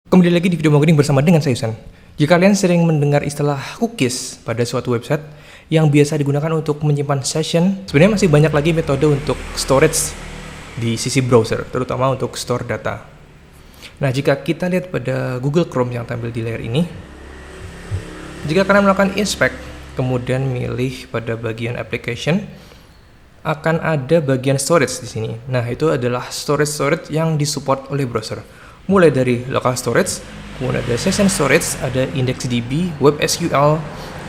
Kembali lagi di video marketing bersama dengan saya Yusan. Jika kalian sering mendengar istilah cookies pada suatu website yang biasa digunakan untuk menyimpan session, sebenarnya masih banyak lagi metode untuk storage di sisi browser, terutama untuk store data. Nah, jika kita lihat pada Google Chrome yang tampil di layar ini, jika kalian melakukan inspect, kemudian milih pada bagian application, akan ada bagian storage di sini. Nah, itu adalah storage yang disupport oleh browser. Mulai dari local storage, kemudian ada session storage, ada IndexedDB, WebSQL,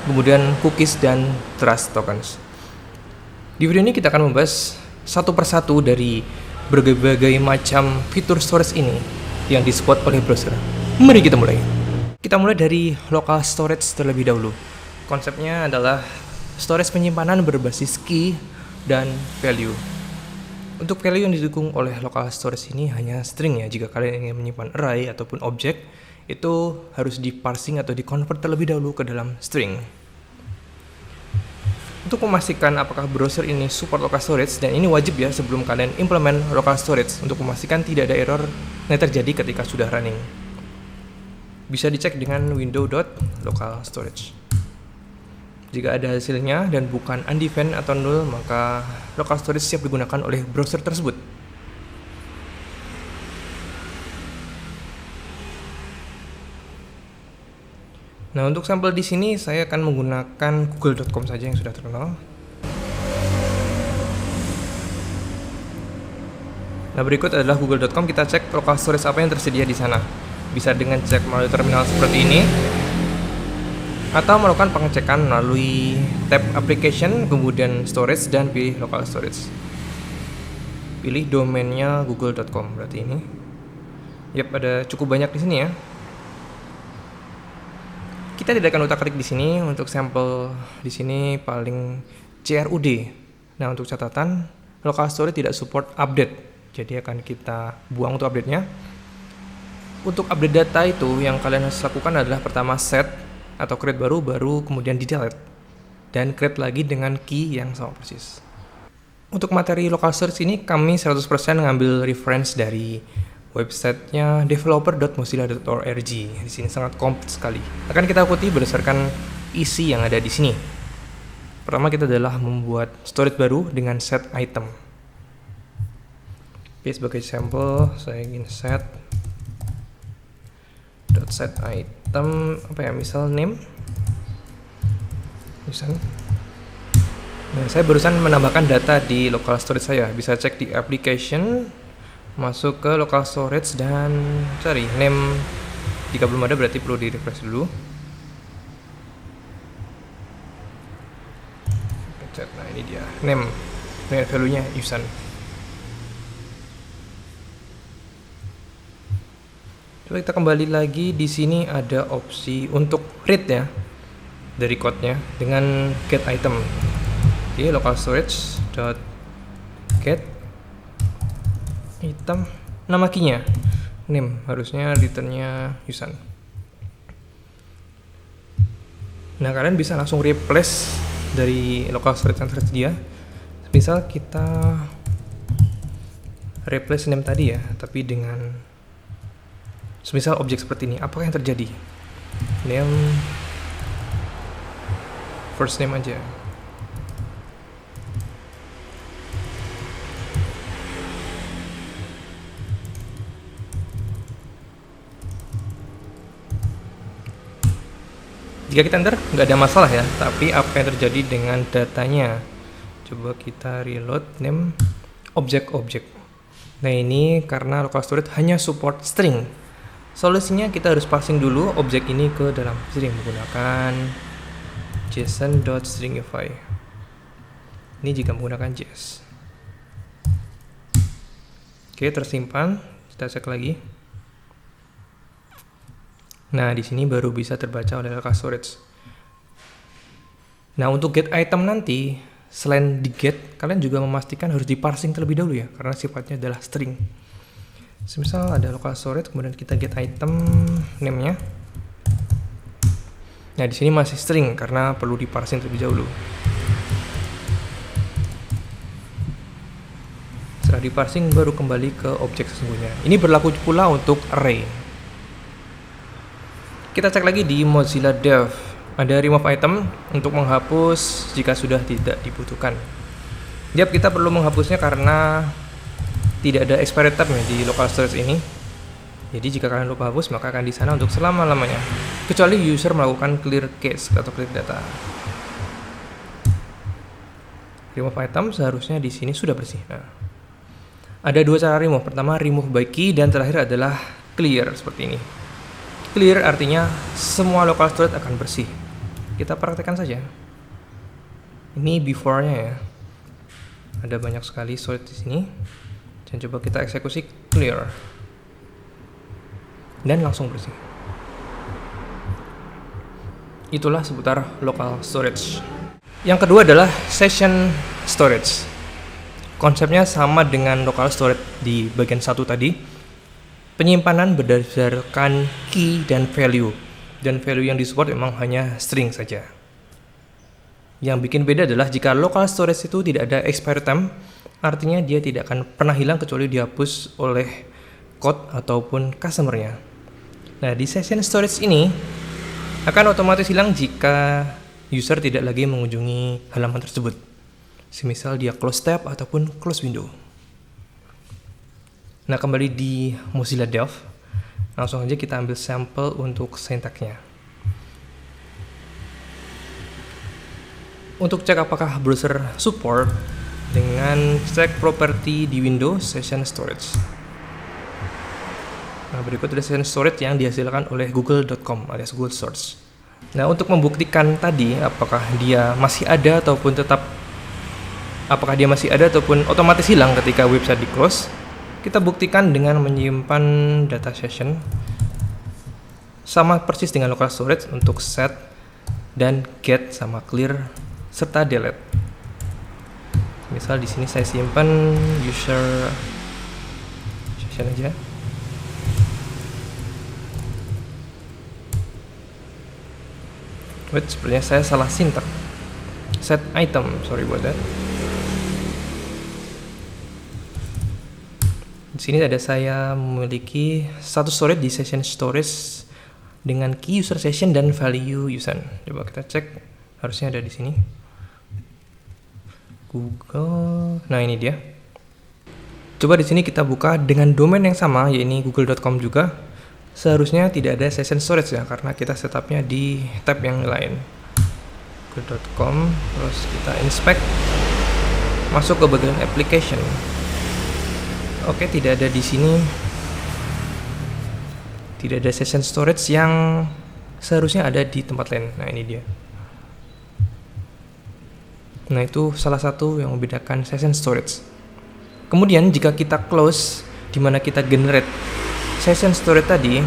kemudian cookies dan trust tokens. Di video ini kita akan membahas satu persatu dari berbagai macam fitur storage ini yang disupport oleh browser. Mari kita mulai. Kita mulai dari local storage terlebih dahulu. Konsepnya adalah storage penyimpanan berbasis key dan value. Untuk value yang didukung oleh local storage ini hanya string ya. Jika kalian ingin menyimpan array ataupun objek, itu harus di-parsing atau di-convert terlebih dahulu ke dalam string. Untuk memastikan apakah browser ini support local storage, dan ini wajib ya sebelum kalian implement local storage untuk memastikan tidak ada error yang terjadi ketika sudah running. Bisa dicek dengan window.localstorage. Jika ada hasilnya dan bukan undefined atau null, maka local storage siap digunakan oleh browser tersebut. Nah, untuk sampel di sini saya akan menggunakan google.com saja yang sudah terkenal. Nah, berikut adalah google.com. Kita cek local storage apa yang tersedia di sana. Bisa dengan cek melalui terminal seperti ini, atau melakukan pengecekan melalui tab application, kemudian storage, dan pilih local storage. Pilih domainnya google.com berarti ini. Yap, ada cukup banyak di sini ya. Kita tidak akan utak-atik di sini. Untuk sampel di sini paling CRUD. Nah, untuk catatan, local storage tidak support update, jadi akan kita buang untuk update-nya. Untuk update data itu yang kalian harus lakukan adalah pertama set atau create baru kemudian di delete dan create lagi dengan key yang sama persis. Untuk materi local storage ini kami 100% ngambil reference dari websitenya developer.mozilla.org. Di sini sangat komplit sekali. Akan kita ikuti berdasarkan isi yang ada di sini. Pertama kita adalah membuat storage baru dengan set item. Oke, sebagai sampel saya ingin set item apa ya, misal name. Nah, saya barusan menambahkan data di local storage saya. Bisa cek di application, masuk ke local storage dan cari name. Jika belum ada berarti perlu di refresh dulu. Nah, ini dia name dengan value-nya Yusan. Coba kita kembali lagi. Di sini ada opsi untuk read ya dari code-nya dengan get item. Oke, local storage .get item, nama key-nya name, harusnya return-nya Yusan. Nah, kalian bisa langsung replace dari local storage yang tersedia. Misal kita replace name tadi ya, tapi dengan semisal objek seperti ini, apakah yang terjadi? Name first name aja. Jika kita enter, nggak ada masalah ya, tapi apa yang terjadi dengan datanya? Coba kita reload name objek. Nah, ini karena local storage hanya support string. Solusinya kita harus parsing dulu objek ini ke dalam string menggunakan json.stringify. Ini jika menggunakan JS. Oke, tersimpan. Kita cek lagi. Nah, di sini baru bisa terbaca oleh local storage. Nah, untuk get item nanti, selain di get, kalian juga memastikan harus diparsing terlebih dahulu ya, karena sifatnya adalah string. Misal ada local storage, kemudian kita get item name-nya. Nah, di sini masih string karena perlu diparsing terlebih dahulu. Setelah diparsing baru kembali ke objek sesungguhnya. Ini berlaku pula untuk array. Kita cek lagi di Mozilla Dev. Ada remove item untuk menghapus jika sudah tidak dibutuhkan. Yap, kita perlu menghapusnya karena tidak ada expiry tab di local storage ini. Jadi jika kalian lupa hapus, maka akan di sana untuk selama-lamanya. Kecuali user melakukan clear cache atau clear data. Remove item seharusnya di sini sudah bersih. Nah, ada dua cara remove. Pertama, remove by key, dan terakhir adalah clear seperti ini. Clear artinya semua local storage akan bersih. Kita praktekkan saja. Ini before-nya ya. Ada banyak sekali storage di sini. Dan coba kita eksekusi clear. Dan langsung bersih. Itulah seputar local storage. Yang kedua adalah session storage. Konsepnya sama dengan local storage di bagian satu tadi. Penyimpanan berdasarkan key dan value. Dan value yang disupport memang hanya string saja. Yang bikin beda adalah jika local storage itu tidak ada expiry time, artinya dia tidak akan pernah hilang kecuali dihapus oleh code ataupun customer-nya. Nah, di session storage ini akan otomatis hilang jika user tidak lagi mengunjungi halaman tersebut. Semisal dia close tab ataupun close window. Nah, kembali di Mozilla Dev, langsung aja kita ambil sampel untuk sintaksnya. Untuk cek apakah browser support, dengan cek property di Windows Session Storage. Nah, berikut ada session storage yang dihasilkan oleh google.com alias Google Search. Nah, untuk membuktikan tadi apakah dia masih ada ataupun otomatis hilang ketika website di close, kita buktikan dengan menyimpan data session sama persis dengan local storage untuk set dan get sama clear serta delete. Misal di sini saya simpan user session aja. Wait, sepertinya saya salah sintak. Set item, sorry buat that. Di sini ada saya memiliki satu storage di session storage dengan key user session dan value user. Coba kita cek, harusnya ada di sini. Google. Nah, ini dia. Coba di sini kita buka dengan domain yang sama, yaitu google.com juga. Seharusnya tidak ada session storage ya, karena kita setupnya di tab yang lain. Google.com, terus kita inspect, masuk ke bagian application. Oke, tidak ada di sini. Tidak ada session storage yang seharusnya ada di tempat lain. Nah, ini dia. Nah, itu salah satu yang membedakan session storage. Kemudian jika kita close, di mana kita generate session storage tadi,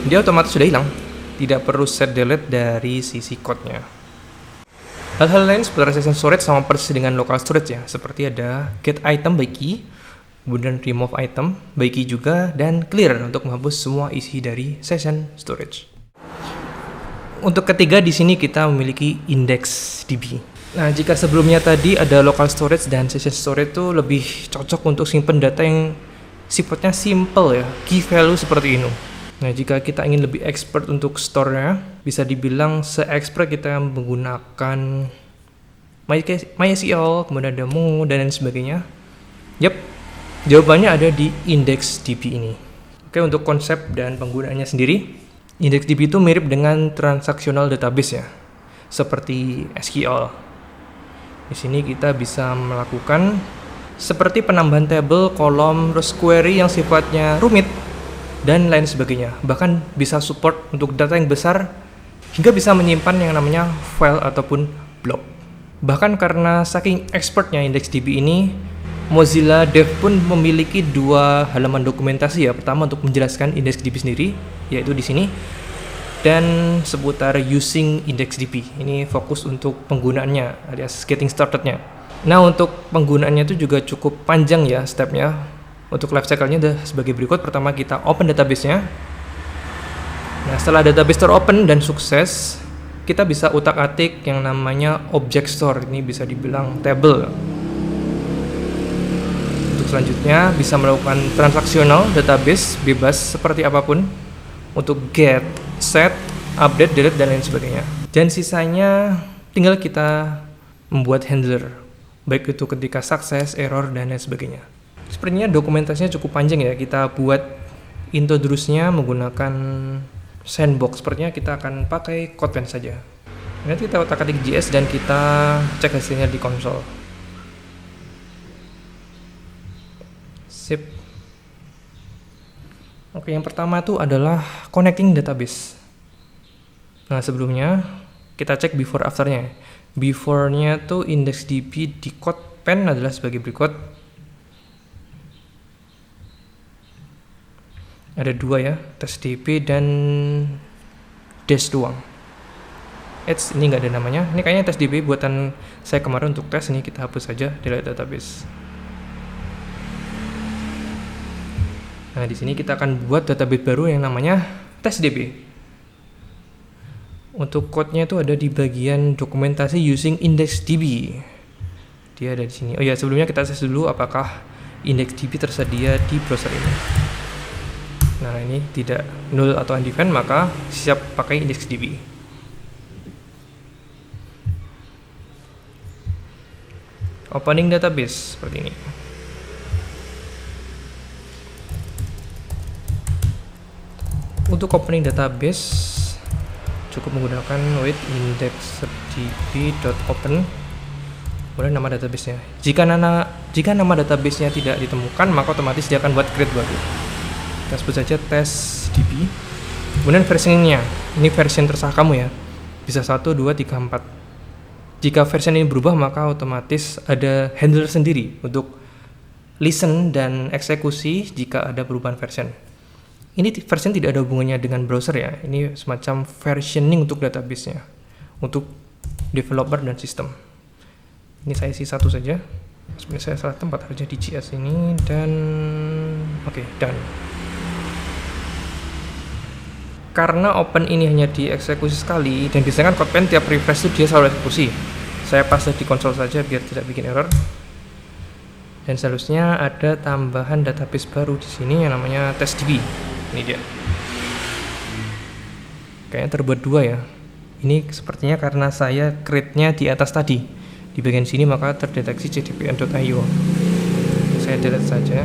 dia otomatis sudah hilang. Tidak perlu set delete dari sisi code-nya. Hal-hal lain seputar session storage sama persis dengan local storage ya, seperti ada get item by key, kemudian remove item by key juga, dan clear untuk menghapus semua isi dari session storage. Untuk ketiga di sini kita memiliki IndexedDB. Nah, jika sebelumnya tadi ada local storage dan session storage itu lebih cocok untuk simpan data yang sifatnya simple ya, key value seperti ini. Nah, jika kita ingin lebih expert untuk store-nya, bisa dibilang se-expert kita menggunakan MySQL, kemudian ada Mongo dan lain sebagainya. Yap, jawabannya ada di IndexedDB ini. Oke, untuk konsep dan penggunaannya sendiri, IndexedDB itu mirip dengan transactional database ya, seperti SQL. Di sini kita bisa melakukan seperti penambahan tabel, kolom, terus query yang sifatnya rumit, dan lain sebagainya. Bahkan bisa support untuk data yang besar, hingga bisa menyimpan yang namanya file ataupun blob. Bahkan karena saking expertnya IndexedDB ini, Mozilla Dev pun memiliki dua halaman dokumentasi ya. Pertama untuk menjelaskan IndexedDB sendiri, yaitu di sini, dan seputar using IndexedDB. Ini fokus untuk penggunaannya alias getting started-nya. Nah, untuk penggunaannya itu juga cukup panjang ya stepnya. Untuk life cycle-nya udah sebagai berikut. Pertama kita open database-nya. Nah, setelah database teropen dan sukses, kita bisa utak-atik yang namanya object store. Ini bisa dibilang table. Selanjutnya bisa melakukan transaksional database bebas seperti apapun, untuk get, set, update, delete, dan lain sebagainya. Dan sisanya tinggal kita membuat handler, baik itu ketika sukses, error, dan lain sebagainya. Sepertinya dokumentasinya cukup panjang ya. Kita buat introduce-nya menggunakan sandbox. Sepertinya kita akan pakai Kotlin saja. Nanti kita otak-atik JS dan kita cek hasilnya di konsol. Sip. Oke, yang pertama itu adalah connecting database. Nah, sebelumnya kita cek before afternya. Before-nya tuh IndexedDB di CodePen adalah sebagai berikut. Ada dua ya, TestDB dan Dash doang. Ini nggak ada namanya. Ini kayaknya TestDB buatan saya kemarin untuk tes. Ini kita hapus saja, delete database. Nah, di sini kita akan buat database baru yang namanya TestDB. Untuk code-nya itu ada di bagian dokumentasi using IndexedDB. Dia ada di sini. Oh ya, sebelumnya kita tes dulu apakah IndexedDB tersedia di browser ini. Nah, ini tidak null atau undefined, maka siap pakai IndexedDB. Opening database seperti ini. Untuk opening database cukup menggunakan with indexeddb.open, kemudian nama database-nya. Jika nama database-nya tidak ditemukan, maka otomatis dia akan buat create baru. Kita sebut saja testdb. Kemudian versionnya, ini version terserah kamu ya. Bisa 1, 2, 3, 4. Jika version ini berubah, maka otomatis ada handler sendiri untuk listen dan eksekusi jika ada perubahan version. Ini version tidak ada hubungannya dengan browser ya. Ini semacam versioning untuk database-nya, untuk developer dan sistem. Ini saya isi satu saja. Sebenarnya saya salah tempat, harusnya di JS ini dan oke, done. Karena open ini hanya dieksekusi sekali dan biasanya kan CodePen tiap refresh itu dia selalu eksekusi. Saya paste di konsol saja biar tidak bikin error. Dan seharusnya ada tambahan database baru di sini yang namanya TestDB. Ini dia. Kayaknya terbuat dua ya. Ini sepertinya karena saya create-nya di atas tadi. Di bagian sini maka terdeteksi cdpn.io. Saya delete saja.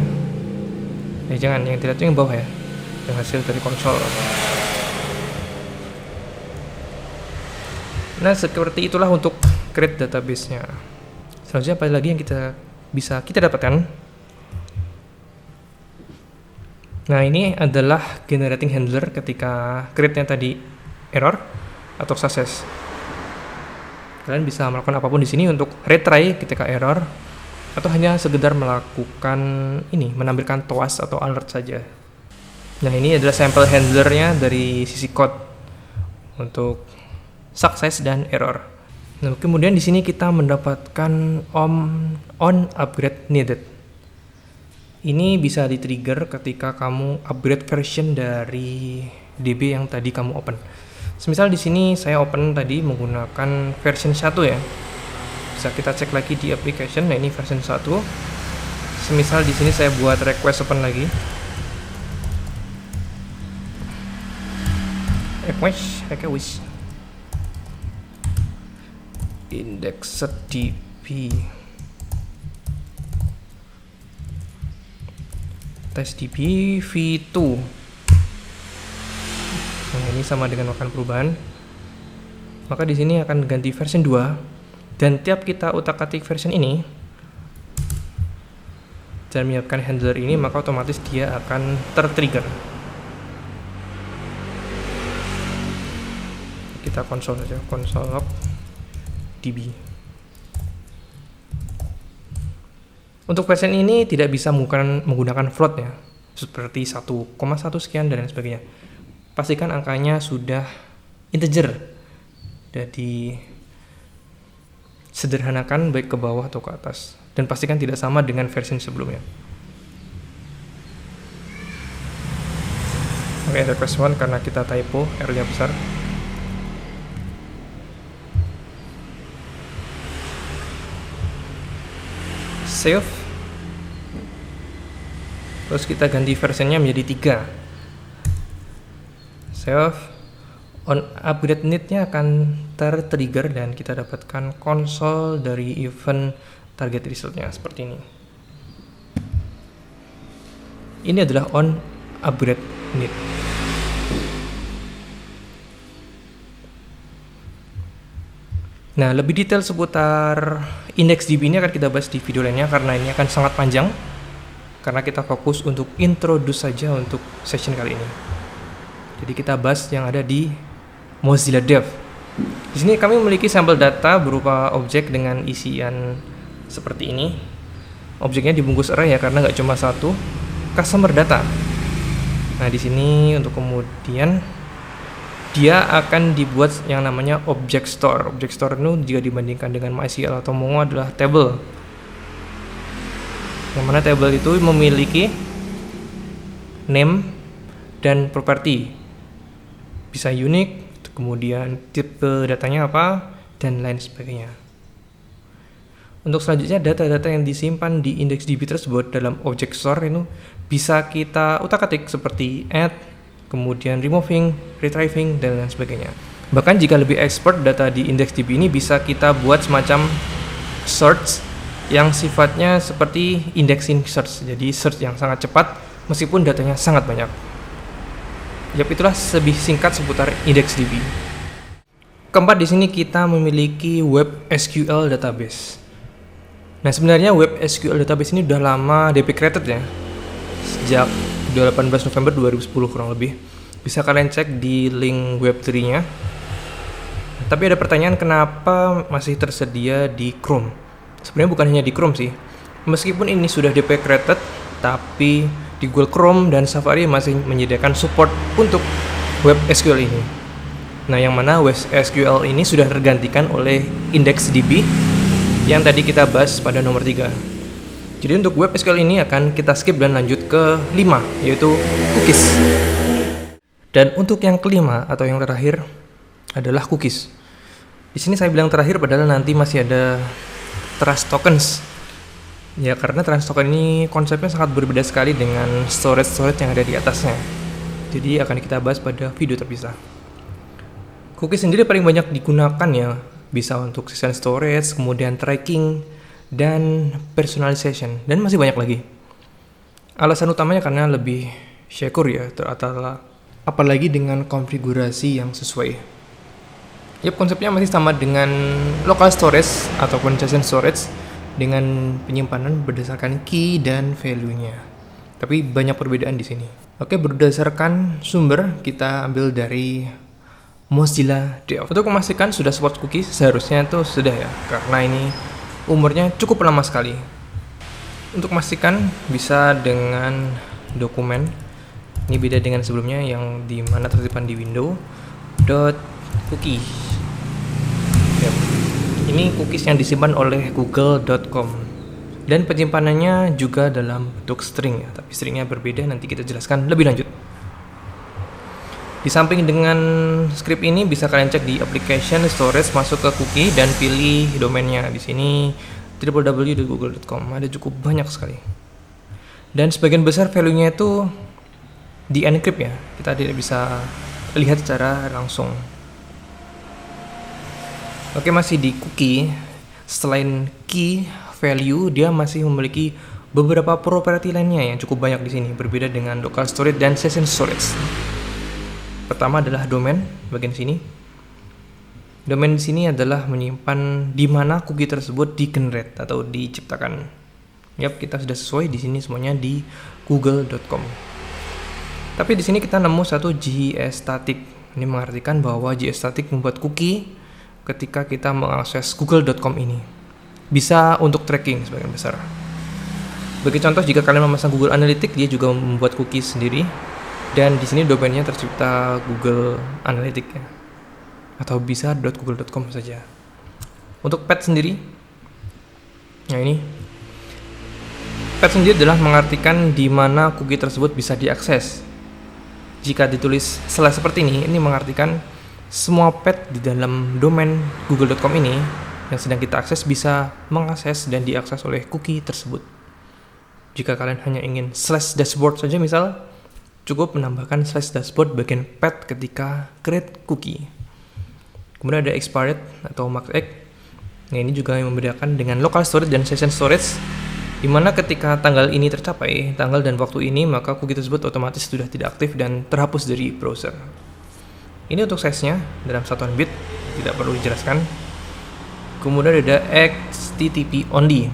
Jangan, yang delete itu yang bawah ya. Yang hasil dari konsol. Nah, seperti itulah untuk create database-nya. Selanjutnya apa lagi yang bisa kita dapatkan? Nah, ini adalah generating handler ketika create-nya tadi error atau success. Kalian bisa melakukan apapun di sini untuk retry ketika error atau hanya sekedar melakukan ini, menampilkan toas atau alert saja. Nah, ini adalah sampel handlernya dari sisi code untuk success dan error. Nah, kemudian di sini kita mendapatkan on upgrade needed. Ini bisa di-trigger ketika kamu upgrade version dari DB yang tadi kamu open. Semisal di sini saya open tadi menggunakan version 1 ya. Bisa kita cek lagi di application. Nah, ini version 1. Semisal di sini saya buat request open lagi. Request IndexedDB TestDB v2. Nah, ini sama dengan melakukan perubahan. Maka di sini akan ganti version 2 dan tiap kita utak-atik version ini dan menyiapkan handler ini, maka otomatis dia akan tertrigger. Kita konsol saja, console log db. Untuk version ini tidak bisa menggunakan float ya, seperti 1,1 sekian dan lain sebagainya. Pastikan angkanya sudah integer, jadi sederhanakan baik ke bawah atau ke atas, dan pastikan tidak sama dengan versi sebelumnya. Oke, request one karena kita typo, errornya besar. Save. Terus kita ganti versionnya menjadi 3. Save. On upgrade need-nya akan tertrigger dan kita dapatkan konsol dari event target result-nya seperti ini. Ini adalah on upgrade need. Nah, lebih detail seputar IndexedDB ini akan kita bahas di video lainnya karena ini akan sangat panjang. Karena kita fokus untuk introduce saja untuk session kali ini. Jadi kita bahas yang ada di Mozilla Dev. Di sini kami memiliki sampel data berupa objek dengan isian seperti ini. Objeknya dibungkus array ya karena nggak cuma satu. Customer data. Nah di sini untuk kemudian dia akan dibuat yang namanya object store. Object store itu jika dibandingkan dengan MySQL atau Mongo adalah table. Yang mana table itu memiliki name dan property. Bisa unique, kemudian tipe datanya apa, dan lain sebagainya. Untuk selanjutnya data-data yang disimpan di IndexedDB tersebut dalam object store itu bisa kita utak-atik seperti add, kemudian removing, retrieving, dan lain sebagainya. Bahkan jika lebih expert, data di IndexedDB ini bisa kita buat semacam search yang sifatnya seperti indexing search. Jadi search yang sangat cepat meskipun datanya sangat banyak. Yap, itulah lebih singkat seputar IndexedDB. Keempat, di sini kita memiliki Web SQL database. Nah, sebenarnya Web SQL database ini udah lama deprecated ya. Sejak 18 November 2010 kurang lebih. Bisa kalian cek di link Web3-nya. Tapi ada pertanyaan kenapa masih tersedia di Chrome. Sebenarnya bukan hanya di Chrome sih. Meskipun ini sudah deprecated, tapi di Google Chrome dan Safari masih menyediakan support untuk Web SQL ini. Nah, yang mana Web SQL ini sudah tergantikan oleh IndexedDB yang tadi kita bahas pada nomor 3. Jadi untuk Web SQL ini akan kita skip dan lanjut ke 5, yaitu cookies. Dan untuk yang kelima atau yang terakhir adalah cookies. Di sini saya bilang terakhir padahal nanti masih ada trust tokens. Ya, karena trust token ini konsepnya sangat berbeda sekali dengan storage yang ada di atasnya. Jadi akan kita bahas pada video terpisah. Cookies sendiri paling banyak digunakan ya, bisa untuk session storage, kemudian tracking, dan personalization, dan masih banyak lagi. Alasan utamanya karena lebih secure ya, apalagi dengan konfigurasi yang sesuai. Yap, konsepnya masih sama dengan local storage ataupun session storage, dengan penyimpanan berdasarkan key dan value-nya. Tapi banyak perbedaan di sini. Oke, berdasarkan sumber kita ambil dari Mozilla Dev. Untuk memastikan sudah support cookies, seharusnya itu sudah ya, karena ini umurnya cukup lama sekali. Untuk memastikan bisa dengan dokumen. Ini beda dengan sebelumnya yang dimana tersimpan di window .cookie. Yep. Ini cookies yang disimpan oleh google.com dan penyimpanannya juga dalam bentuk string ya, tapi stringnya berbeda, nanti kita jelaskan lebih lanjut. Di samping dengan script ini bisa kalian cek di application storage, masuk ke cookie dan pilih domainnya. Di sini www.google.com, ada cukup banyak sekali. Dan sebagian besar value-nya itu di encrypt ya, kita tidak bisa lihat secara langsung. Oke, masih di cookie. Selain key value, dia masih memiliki beberapa properti lainnya yang cukup banyak di sini, berbeda dengan local storage dan session storage. Pertama adalah domain bagian sini. Domain di sini adalah menyimpan di mana cookie tersebut di-generate atau diciptakan. Yap, kita sudah sesuai di sini semuanya di google.com. Tapi di sini kita nemu satu JS static. Ini mengartikan bahwa JS static membuat cookie ketika kita mengakses google.com ini. Bisa untuk tracking sebagian besar. Bagi contoh, jika kalian memasang Google Analytics, dia juga membuat cookie sendiri. Dan di sini domainnya tercipta Google Analytics ya. Atau bisa .google.com saja. Untuk path sendiri, nah ini path sendiri adalah mengartikan di mana cookie tersebut bisa diakses. Jika ditulis seperti ini mengartikan semua path di dalam domain google.com ini yang sedang kita akses bisa mengakses dan diakses oleh cookie tersebut. Jika kalian hanya ingin /dashboard saja misal, cukup menambahkan slash dashboard bagian path ketika create cookie. Kemudian ada expired atau maxx. Nah, ini juga yang membedakan dengan local storage dan session storage, di mana ketika tanggal ini tercapai, tanggal dan waktu ini, maka cookie tersebut otomatis sudah tidak aktif dan terhapus dari browser. Ini untuk size-nya dalam satuan bit, tidak perlu dijelaskan. Kemudian ada HTTP only.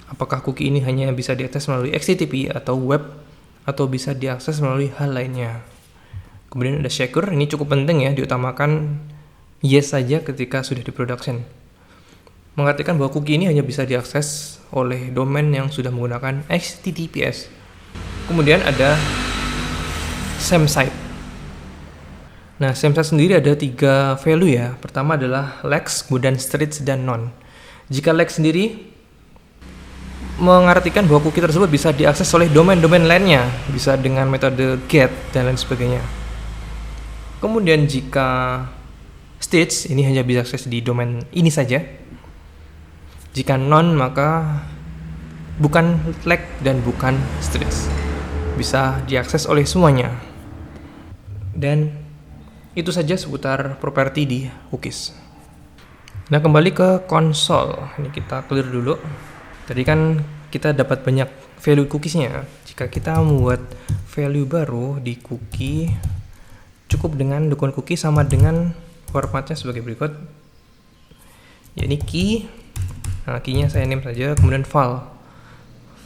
Apakah cookie ini hanya bisa diakses melalui HTTP atau web, atau bisa diakses melalui hal lainnya. Kemudian ada secure, ini cukup penting ya, diutamakan yes saja ketika sudah di production. Mengartikan bahwa cookie ini hanya bisa diakses oleh domain yang sudah menggunakan HTTPS. Kemudian ada same site. Nah, same site sendiri ada 3 value ya. Pertama adalah lex, kemudian stretch, dan none. Jika lex sendiri mengartikan bahwa cookie tersebut bisa diakses oleh domain-domain lainnya, bisa dengan metode get dan lain sebagainya. Kemudian jika stretch, ini hanya bisa diakses di domain ini saja. Jika none, maka bukan leg dan bukan stretch, bisa diakses oleh semuanya. Dan itu saja seputar properti di cookies. Nah, kembali ke konsol. Ini kita clear dulu. Tadi kan kita dapat banyak value cookiesnya. Jika kita membuat value baru di cookie, cukup dengan dokumen cookie sama dengan formatnya sebagai berikut. Ya, ini key. Nah, key-nya saya name saja, kemudian file.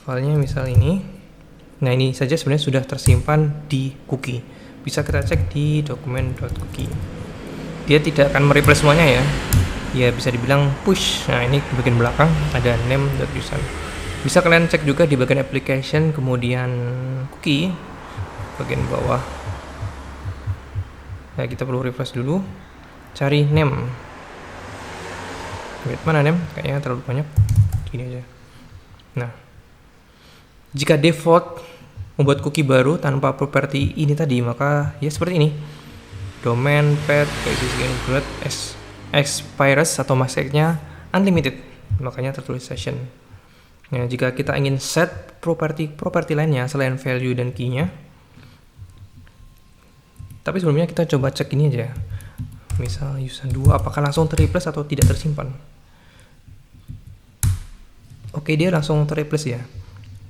Filenya misal ini. Nah, ini saja sebenarnya sudah tersimpan di cookie. Bisa kita cek di dokumen.cookie. Dia tidak akan mereplace semuanya ya. Ya, bisa dibilang push. Nah, ini bagian belakang ada name.user. Bisa kalian cek juga di bagian application, kemudian cookie bagian bawah. Nah, kita perlu refresh dulu. Cari name. Wait, mana name? Kayaknya terlalu banyak. Gini aja. Nah, jika default membuat cookie baru tanpa properti ini tadi, maka ya seperti ini. Domain, path, include, expires atau maxx-nya unlimited, makanya tertulis session. Nah, jika kita ingin set properti lainnya selain value dan key-nya, tapi sebelumnya kita coba cek ini aja. Misal user 2 apakah langsung terreplace atau tidak tersimpan. Oke, dia langsung terreplace ya.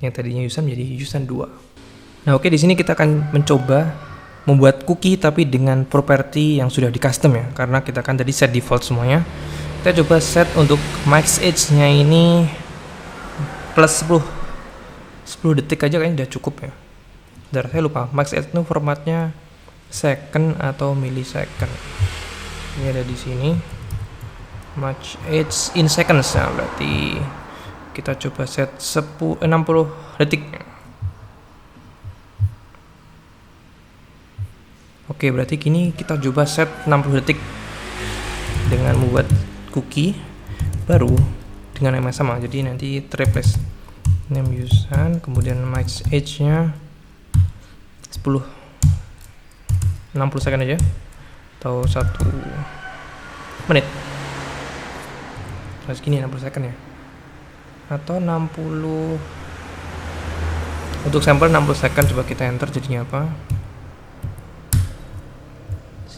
Yang tadinya user menjadi user 2. Nah, oke, di sini kita akan mencoba membuat cookie tapi dengan properti yang sudah di custom ya, karena kita kan tadi set default semuanya. Kita coba set untuk max age-nya ini plus 10 detik aja, kayaknya udah cukup ya. Bentar, saya lupa max age itu formatnya second atau millisecond. Ini ada di sini max age in seconds. Nah, berarti kita coba set 60 detik. Oke, berarti kini kita coba set 60 detik dengan membuat cookie baru dengan nama sama. Jadi nanti terreplace name user, kemudian max age-nya 60 second aja atau 1 menit. Terus gini 60 second ya. Atau 60 untuk sampel 60 second, coba kita enter jadinya apa?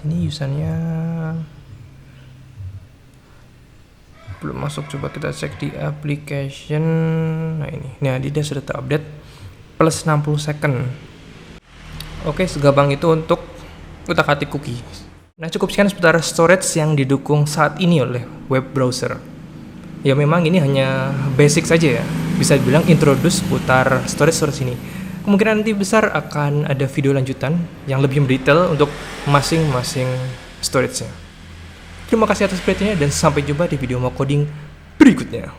Ini usernya belum masuk, coba kita cek di application. Nah, ini, nah dia sudah terupdate plus 60 second. Oke, segampang itu untuk utak-atik cookie. Nah, cukup sekian seputar storage yang didukung saat ini oleh web browser. Ya, memang ini hanya basic saja ya, bisa dibilang introduce seputar storage ini. Kemungkinan nanti besar akan ada video lanjutan yang lebih mendetail untuk masing-masing storage-nya. Terima kasih atas perhatiannya dan sampai jumpa di video mau coding berikutnya.